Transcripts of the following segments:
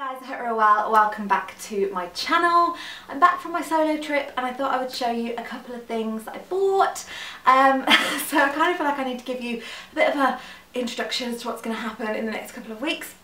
guys, I hope you're all well. Welcome back to my channel. I'm back from my solo trip and I thought I would show you a couple of things that I bought. So I kind of feel like I need to give you a bit of an introduction as to what's going to happen in the next couple of weeks.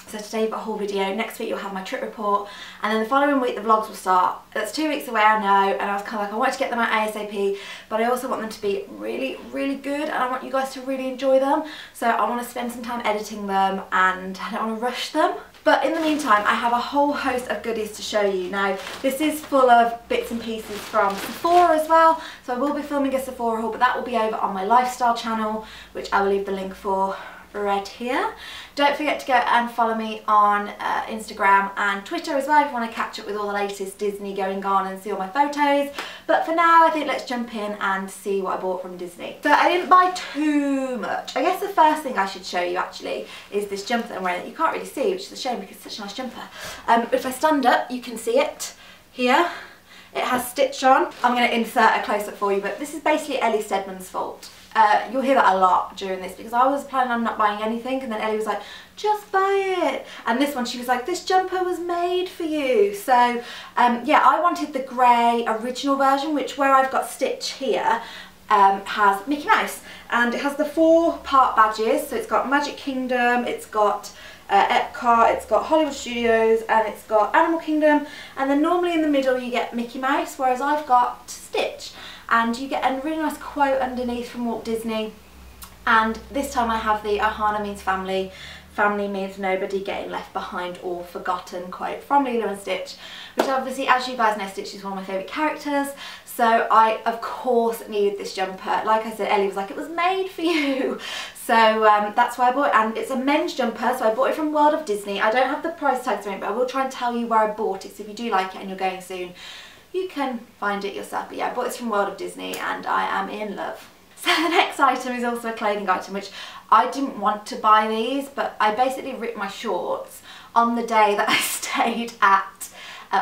So today you've got a whole video, next week you'll have my trip report, and then the following week the vlogs will start. That's 2 weeks away, I know, and I was kind of like, I wanted to get them out ASAP, but I also want them to be really, really good, and I want you guys to really enjoy them. So I want to spend some time editing them, and I don't want to rush them. But in the meantime, I have a whole host of goodies to show you. Now, this is full of bits and pieces from Sephora as well, so I will be filming a Sephora haul, but that will be over on my lifestyle channel, which I will leave the link for right here. Don't forget to go and follow me on Instagram and Twitter as well if you want to catch up with all the latest Disney going on and see all my photos. But for now, I think let's jump in and see what I bought from Disney. So I didn't buy too much. I guess the first thing I should show you actually is this jumper that I'm wearing that you can't really see, which is a shame because it's such a nice jumper. If I stand up, you can see it here. It has stitch on. I'm going to insert a close-up for you, but this is basically Ellie Stedman's fault. You'll hear that a lot during this because I was planning on not buying anything, and then Ellie was like, just buy it. And this one she was like, this jumper was made for you. So yeah, I wanted the grey original version, which where I've got Stitch here has Mickey Mouse, and it has the 4-part badges. So it's got Magic Kingdom, it's got Epcot, it's got Hollywood Studios, and it's got Animal Kingdom, and then normally in the middle you get Mickey Mouse, whereas I've got Stitch. And you get a really nice quote underneath from Walt Disney, and this time I have the Ohana means family, family means nobody getting left behind or forgotten quote from Lilo and Stitch, which obviously, as you guys know, Stitch is one of my favourite characters, so I of course needed this jumper. Like I said, Ellie was like, it was made for you, so that's why I bought it. And it's a men's jumper, so I bought it from World of Disney. I don't have the price tags on it, but I will try and tell you where I bought it, so if you do like it and you're going soon, you can find it yourself. But yeah, I bought this from World of Disney and I am in love. So the next item is also a clothing item, which I didn't want to buy these, but I basically ripped my shorts on the day that I stayed at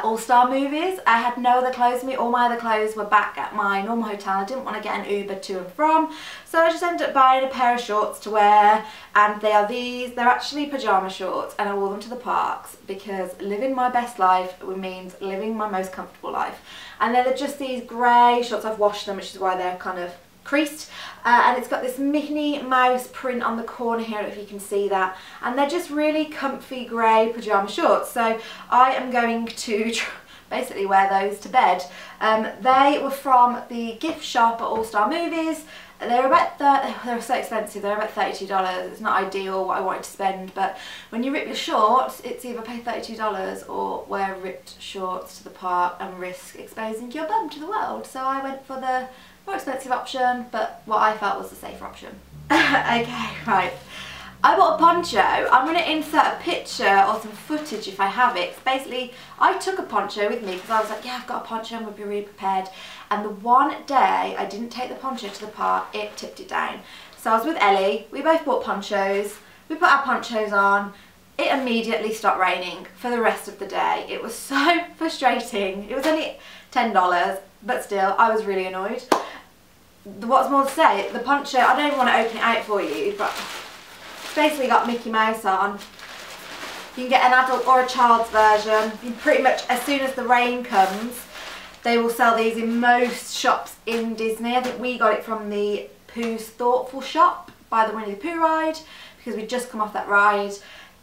All-Star Movies. I had no other clothes with me. All my other clothes were back at my normal hotel. I didn't want to get an Uber to and from, so I just ended up buying a pair of shorts to wear, and they are these. They're actually pyjama shorts, and I wore them to the parks because living my best life means living my most comfortable life. And then they're just these grey shorts. I've washed them, which is why they're kind of creased, and it's got this Minnie Mouse print on the corner here, I don't know if you can see that, and they're just really comfy grey pyjama shorts, so I am going to basically wear those to bed. They were from the gift shop at All-Star Movies. They're about they're so expensive, they're about $32. It's not ideal what I wanted to spend, but when you rip your shorts, it's either pay $32 or wear ripped shorts to the park and risk exposing your bum to the world. So I went for the more expensive option, but what I felt was the safer option. Okay, right. I bought a poncho. I'm going to insert a picture or some footage if I have it. Basically, I took a poncho with me because I was like, yeah, I've got a poncho, I'm going to be really prepared. And the one day I didn't take the poncho to the park, it tipped it down. So I was with Ellie, we both bought ponchos, we put our ponchos on, it immediately stopped raining for the rest of the day. It was so frustrating. It was only $10, but still, I was really annoyed. What's more to say, the poncho, I don't even want to open it out for you, but it's basically got Mickey Mouse on. You can get an adult or a child's version. You pretty much, as soon as the rain comes, they will sell these in most shops in Disney. I think we got it from the Pooh's Thoughtful shop by the Winnie the Pooh ride, because we'd just come off that ride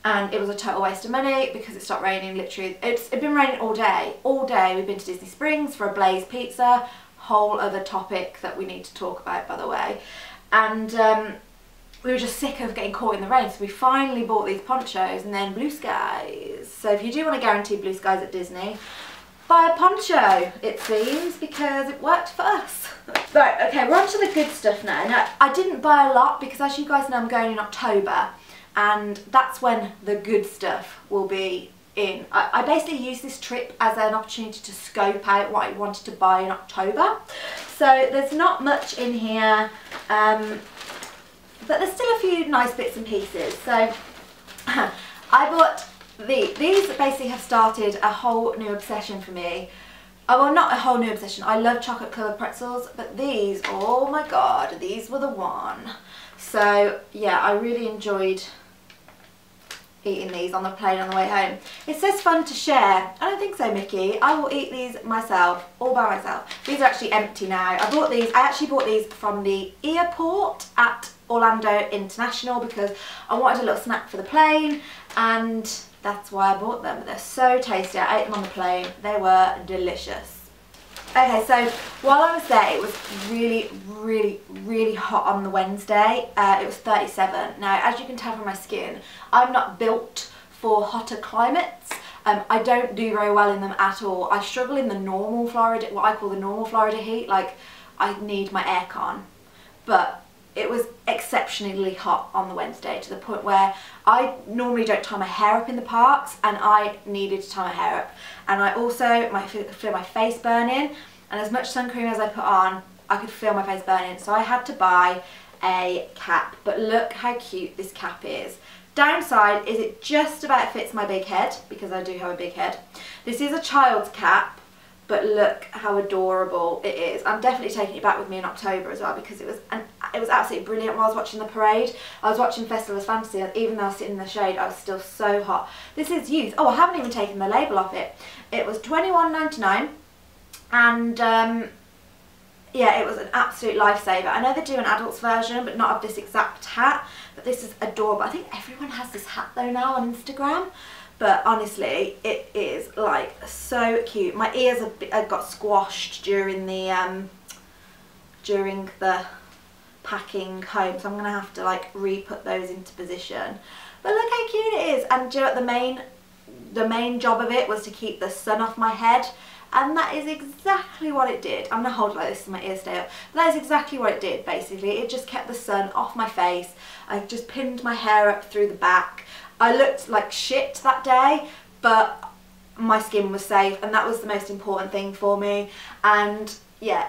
and it was a total waste of money because it stopped raining literally. It's been raining all day. All day we've been to Disney Springs for a Blaze pizza. Whole other topic that we need to talk about, by the way. And we were just sick of getting caught in the rain, so we finally bought these ponchos, and then blue skies. So if you do want to guarantee blue skies at Disney, buy a poncho, it seems, because it worked for us. Right, okay, we're on to the good stuff now. Now, I didn't buy a lot because, as you guys know, I'm going in October, and that's when the good stuff will be in. I basically used this trip as an opportunity to scope out what I wanted to buy in October. So there's not much in here, but there's still a few nice bits and pieces. So I bought these basically have started a whole new obsession for me. Oh, well, not a whole new obsession. I love chocolate covered pretzels, but these, oh my god, these were the one. So yeah, I really enjoyed eating these on the plane on the way home. It says fun to share. I don't think so, Mickey. I will eat these myself, all by myself. These are actually empty now. I actually bought these from the airport at Orlando International because I wanted a little snack for the plane, and that's why I bought them. They're so tasty. I ate them on the plane. They were delicious. Okay, so while I was there, it was really hot on the Wednesday. It was 37. Now, as you can tell from my skin, I'm not built for hotter climates. I don't do very well in them at all. I struggle in the normal Florida, what I call the normal Florida heat. Like, I need my aircon. But it was exceptionally hot on the Wednesday, to the point where I normally don't tie my hair up in the parks, and I needed to tie my hair up. And I also feel my face burning, and as much sun cream as I put on, I could feel my face burning. So I had to buy a cap. But look how cute this cap is. Downside is it just about fits my big head, because I do have a big head. This is a child's cap, but look how adorable it is. I'm definitely taking it back with me in October as well, because it was absolutely brilliant while I was watching the parade. I was watching Festivals Fantasy, and even though I was sitting in the shade, I was still so hot. This is youth. Oh, I haven't even taken the label off it. It was $21.99, and yeah, it was an absolute lifesaver. I know they do an adults version, but not of this exact hat, but this is adorable. I think everyone has this hat though now on Instagram. But honestly, it is like so cute. My ears have got squashed during the packing home, so I'm gonna have to like re-put those into position. But look how cute it is. And do you know what, the main job of it was to keep the sun off my head, and that is exactly what it did. I'm gonna hold it like this so my ears stay up. But that is exactly what it did. Basically, it just kept the sun off my face. I just pinned my hair up through the back. I looked like shit that day, but my skin was safe, and that was the most important thing for me. And yeah,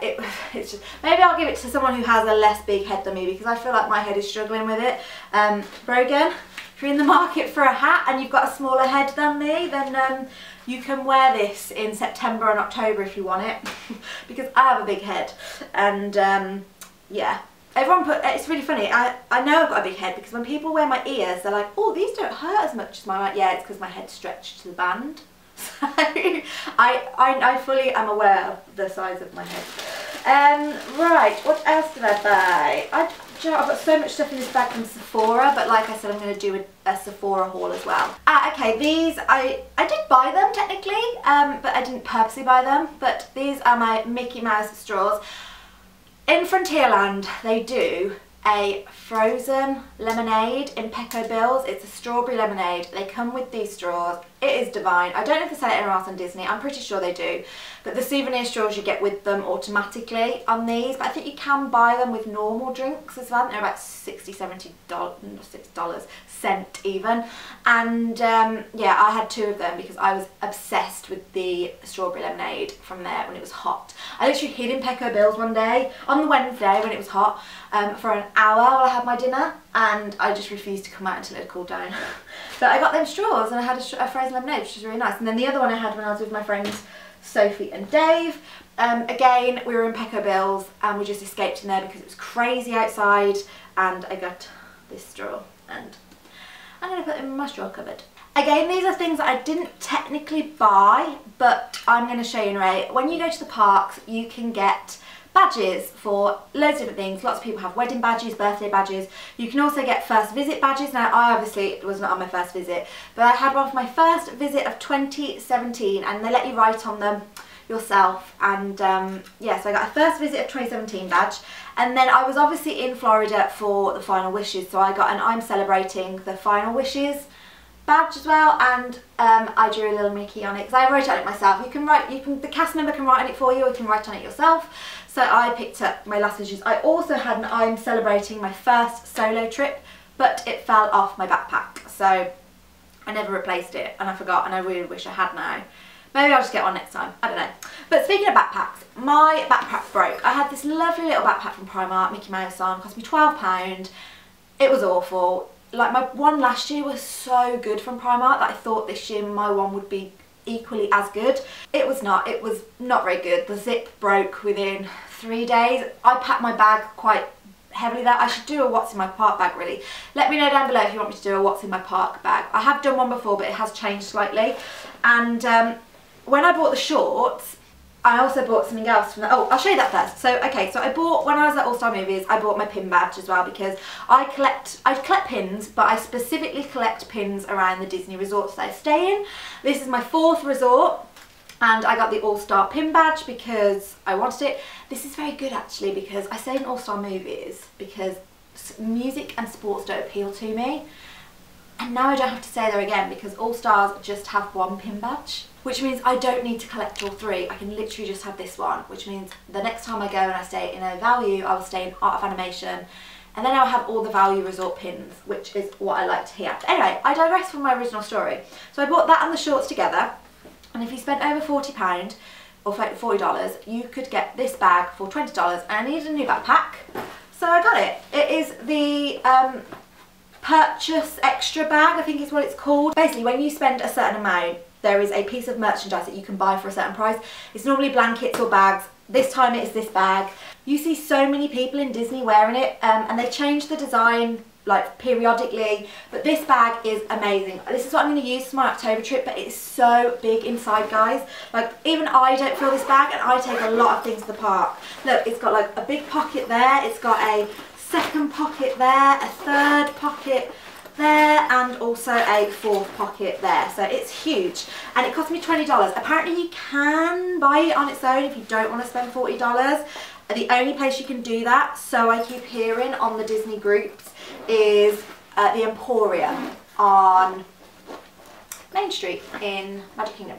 it's just, maybe I'll give it to someone who has a less big head than me, because I feel like my head is struggling with it. Brogan, if you're in the market for a hat and you've got a smaller head than me, then you can wear this in September and October if you want it, because I have a big head. And yeah. It's really funny, I know I've got a big head, because when people wear my ears, they're like, oh, these don't hurt as much as mine. Like, yeah, it's because my head's stretched to the band. So I fully am aware of the size of my head. Right, what else did I buy? I've got so much stuff in this bag from Sephora, but like I said, I'm going to do a Sephora haul as well. Okay, these, I did buy them technically, but I didn't purposely buy them. But these are my Mickey Mouse straws. In Frontierland, they do a frozen lemonade in Pecco Bills. It's a strawberry lemonade. They come with these straws. It is divine. I don't know if they sell it anywhere else on Disney. I'm pretty sure they do. But the souvenir straws you get with them automatically on these. But I think you can buy them with normal drinks as well. They're about $60, $70, cent even. And yeah, I had two of them because I was obsessed with the strawberry lemonade from there when it was hot. I literally hid in Pecco Bills one day on the Wednesday when it was hot for an hour while I had my dinner, and I just refused to come out until it had cooled down. But I got them straws, and I had a frozen lemonade, which was really nice. And then the other one I had when I was with my friends Sophie and Dave. Again, we were in Pecco Bills and we just escaped in there because it was crazy outside, and I got this straw, and I'm going to put them in my straw cupboard. Again, these are things that I didn't technically buy, but I'm going to show you anyway. When you go to the parks, you can get badges for loads of different things. Lots of people have wedding badges, birthday badges. You can also get first visit badges. Now, I obviously was not on my first visit, but I had one for my first visit of 2017, and they let you write on them yourself. And yeah, so I got a first visit of 2017 badge, and then I was obviously in Florida for the final wishes, so I got an I'm celebrating the final wishes badge as well, and I drew a little Mickey on it because I wrote on it myself. The cast member can write on it for you, or you can write on it yourself. So I picked up my last wishes. I also had an I'm celebrating my first solo trip, but it fell off my backpack, so I never replaced it, and I forgot, and I really wish I had now. Maybe I'll just get one next time, I don't know. But speaking of backpacks, my backpack broke. I had this lovely little backpack from Primark, Mickey Mouse on, cost me £12. It was awful. Like, my one last year was so good from Primark that I thought this year my one would be equally as good. It was not very good. The zip broke within 3 days. I packed my bag quite heavily there. I should do a what's in my park bag really. Let me know down below if you want me to do a what's in my park bag. I have done one before, but it has changed slightly. And when I bought the shorts, I also bought something else from oh, I'll show you that first. So, okay, so I bought, when I was at All Star Movies, I bought my pin badge as well because I collect pins, but I specifically collect pins around the Disney resorts that I stay in. This is my 4th resort, and I got the All Star pin badge because I wanted it. This is very good actually because I stay in All Star Movies because music and sports don't appeal to me. And now I don't have to stay there again because All Stars just have 1 pin badge, which means I don't need to collect all 3. I can literally just have this one, which means the next time I go and I stay in a value, I will stay in Art of Animation, and then I'll have all the value resort pins, which is what I like to hear. But anyway, I digress from my original story. So I bought that and the shorts together, and if you spent over £40 or $40, you could get this bag for $20, and I needed a new backpack, so I got it. It is the Purchase Extra bag, I think is what it's called. Basically, when you spend a certain amount, there is a piece of merchandise that you can buy for a certain price. It's normally blankets or bags. This time it is this bag. You see so many people in Disney wearing it, and they change the design like periodically, but this bag is amazing. This is what I'm going to use for my October trip, but it's so big inside, guys. Like, even I don't fill this bag, and I take a lot of things to the park. Look, it's got like a big pocket there, it's got a second pocket there, a third pocket there, and also a 4th pocket there. So it's huge, and it cost me $20. Apparently you can buy it on its own if you don't want to spend $40. The only place you can do that, so I keep hearing on the Disney groups, is the Emporium on Main Street in Magic Kingdom.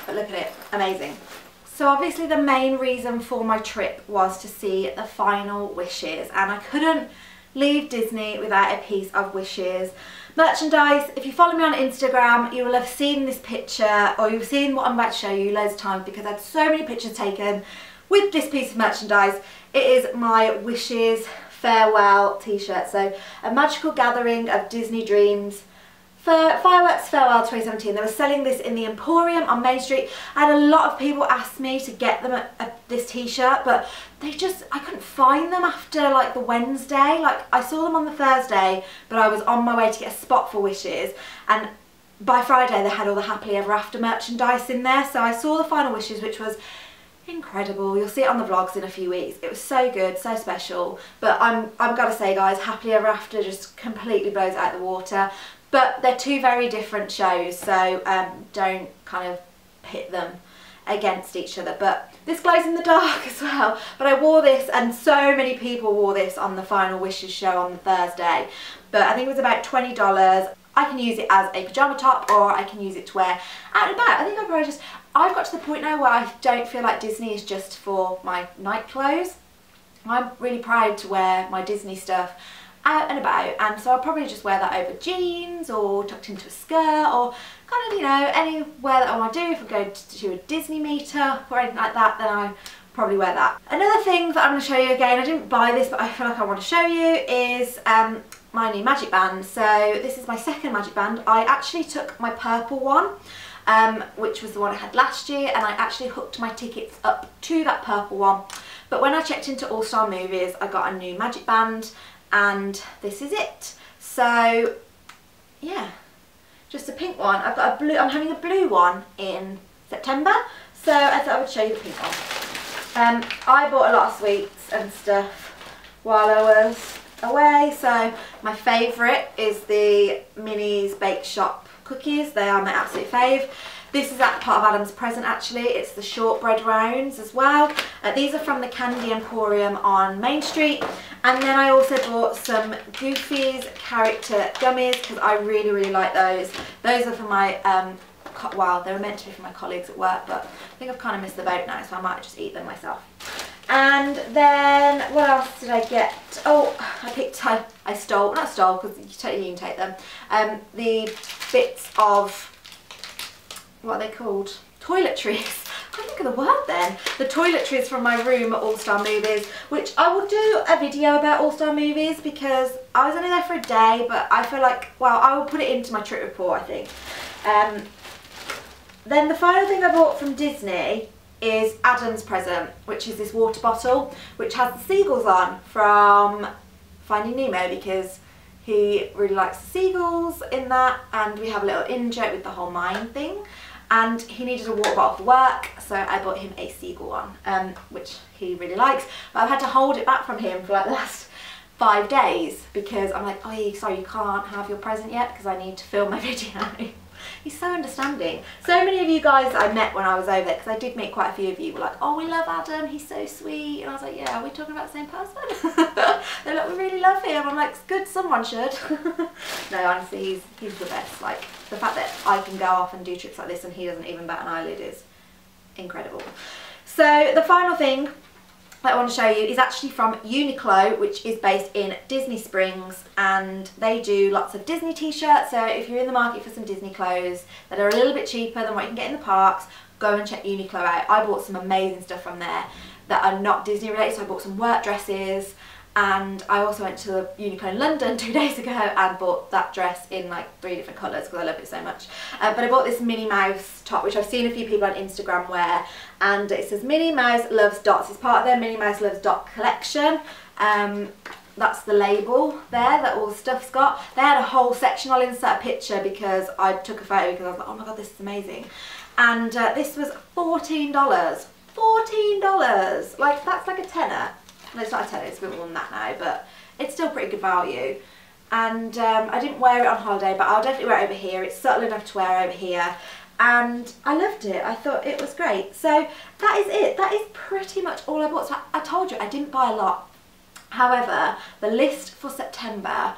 But look at it, amazing. So obviously the main reason for my trip was to see the final Wishes, and I couldn't leave Disney without a piece of Wishes merchandise. If you follow me on Instagram, you will have seen this picture, or you've seen what I'm about to show you loads of times because I had so many pictures taken with this piece of merchandise. It is my Wishes farewell t-shirt. So a magical gathering of Disney dreams. For Fireworks Farewell 2017, they were selling this in the Emporium on Main Street. I had a lot of people ask me to get them this t-shirt, but I couldn't find them after like the Wednesday. Like, I saw them on the Thursday, but I was on my way to get a spot for Wishes, and by Friday they had all the Happily Ever After merchandise in there. So I saw the final Wishes, which was incredible. You'll see it on the vlogs in a few weeks. It was so good, so special. But I've got to say, guys, Happily Ever After just completely blows out the water. But they're 2 very different shows, so don't kind of pit them against each other. But this glows in the dark as well. But I wore this, and so many people wore this on the Final Wishes show on Thursday. But I think it was about $20. I can use it as a pyjama top, or I can use it to wear out and about. I think I've got to the point now where I don't feel like Disney is just for my night clothes. I'm really proud to wear my Disney stuff out and about, and so I'll probably just wear that over jeans or tucked into a skirt, or kind of, you know, anywhere that I want to do. If I'm going to a Disney meetup or anything like that, then I probably wear that. Another thing that I'm going to show you, again, I didn't buy this, but I feel like I want to show you, is my new magic band. So this is my 2nd magic band. I actually took my purple one, which was the one I had last year, and I actually hooked my tickets up to that purple one. But when I checked into All Star Movies, I got a new magic band, and this is it. So yeah, just a pink one. I've got a blue, I'm having a blue one in September, so I thought I would show you the pink one. I bought a lot of sweets and stuff while I was away, so my favourite is the Minnie's Bake Shop cookies. They are my absolute fave. This is part of Adam's present, actually. It's the shortbread rounds as well. These are from the Candy Emporium on Main Street. And then I also bought some Goofy's character gummies because I really, really like those. Those are for my, well, they were meant to be for my colleagues at work, but I think I've kind of missed the boat now, so I might just eat them myself. And then, what else did I get? Oh, I stole, not stole, because you can take them, the bits of, what are they called? Toiletries. I can't think of the word then. The toiletries from my room at All Star Movies, which I will do a video about All Star Movies because I was only there for a day, but I feel like, well, I will put it into my trip report, I think. Then the final thing I bought from Disney is Adam's present, which is this water bottle, which has the seagulls on from Finding Nemo, because he really likes the seagulls in that, and we have a little in-joke with the whole mine thing, and he needed a water bottle for work, so I bought him a seagull one, which he really likes, but I've had to hold it back from him for like the last 5 days, because I'm like, oh, sorry, you can't have your present yet because I need to film my video. He's so understanding. So many of you guys I met when I was over there, because I did meet quite a few of you, were like, oh, we love Adam, he's so sweet. And I was like, yeah, are we talking about the same person? They're like, we really love him. I'm like, it's good, someone should. No, honestly, he's the best. Like, the fact that I can go off and do trips like this and he doesn't even bat an eyelid is incredible. So the final thing that I want to show you is actually from Uniqlo, which is based in Disney Springs, and they do lots of Disney t-shirts. So if you're in the market for some Disney clothes that are a little bit cheaper than what you can get in the parks, go and check Uniqlo out. I bought some amazing stuff from there that are not Disney related. So I bought some work dresses, and I also went to the Uniqlo in London 2 days ago and bought that dress in like 3 different colours because I love it so much. But I bought this Minnie Mouse top, which I've seen a few people on Instagram wear, and it says Minnie Mouse Loves Dots. It's part of their Minnie Mouse Loves Dot collection. That's the label there that all the stuff's got. They had a whole section. I'll insert a picture because I took a photo because I was like, oh my god, this is amazing. And this was $14. $14! Like, that's like a tenner. No, it's not a tenner, it's a bit more than that now, but it's still pretty good value. And I didn't wear it on holiday, but I'll definitely wear it over here. It's subtle enough to wear over here. And I loved it. I thought it was great. So that is it. That is pretty much all I bought. So I told you I didn't buy a lot. However, the list for September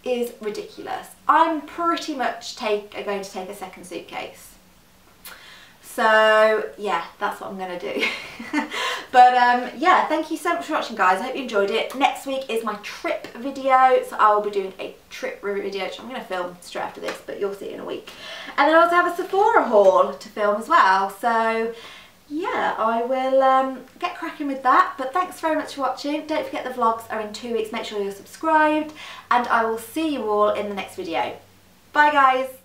is ridiculous. I'm pretty much going to take a second suitcase. So yeah, that's what I'm going to do. But yeah, thank you so much for watching, guys. I hope you enjoyed it. Next week is my trip video, so I will be doing a trip video, which I'm going to film straight after this, but you'll see it in a week. And then I also have a Sephora haul to film as well. So yeah, I will get cracking with that. But thanks very much for watching. Don't forget the vlogs are in 2 weeks. Make sure you're subscribed, and I will see you all in the next video. Bye, guys.